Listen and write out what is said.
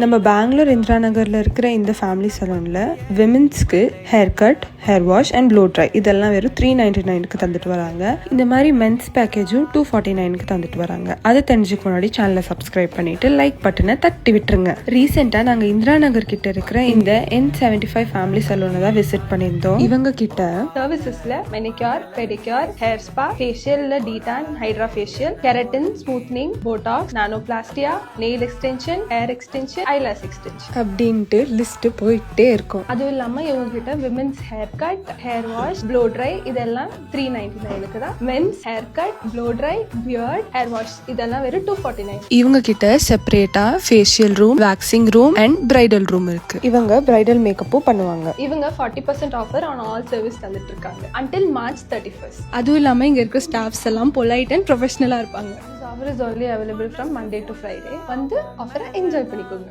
நம்ம பெங்களூர் இந்திரா நகரில் இருக்கிற இந்த ஃபேமிலி சலூனில் விமென்ஸ்க்கு hair cut, hair wash and blow dry இதெல்லாம் வெறும் 399க்கு தந்துட்டு வராங்க. இந்த மாதிரி மென்ஸ் பேக்கேஜும் 249க்கு தந்துட்டு வராங்க. அதை தெரிஞ்சுக்க முன்னாடி சேனலை சப்ஸ்கிரைப் பண்ணிட்டு லைக் பட்டனை தட்டி விட்டுருங்க. ரீசெண்டாக நாங்கள் இந்திரா நகர் கிட்ட இருக்கிற இந்த N75 ஃபேமிலி சலூனை தான் விசிட் பண்ணியிருந்தோம். இவங்க கிட்ட சர்வீசஸ்ல மெனிக்யூர், பெடிக்யூர், ஹேர் ஸ்பா, ஃபேஷியல்ல detan, hydra facial, keratin, smoothening, Botox, nanoplastia, nail extension, hair extension, eyelash extension அப்படின்ட்டு லிஸ்ட் போயிட்டே இருக்கும். அதுவும் இல்லாம இவங்க கிட்ட women's hair cut, hair wash, blow dry இதெல்லாம் 399க்கு தான். Men's hair cut, blow dry, beard, hair wash இதெல்லாம் வெறும் 249. இவங்க கிட்ட செப்பரேட்டா facial room, waxing room and bridal room இருக்கு. இவங்க பிரைடல் மேக்கப்பும் பண்ணுவாங்க. இவங்க 40% ஆஃபர் ஆன் ஆல் சர்வீஸ் தந்துட்டு இருக்காங்க until March 31st. அதுவும் இல்லாமல் இங்கே இருக்க ஸ்டாஃப்ஸ் எல்லாம் பொலைட் அண்ட் ப்ரொஃபஷனலாக இருப்பாங்க. This offer is only available from Monday to Friday. வந்து ஆஃபரை என்ஜாய் பண்ணிக்கோங்க.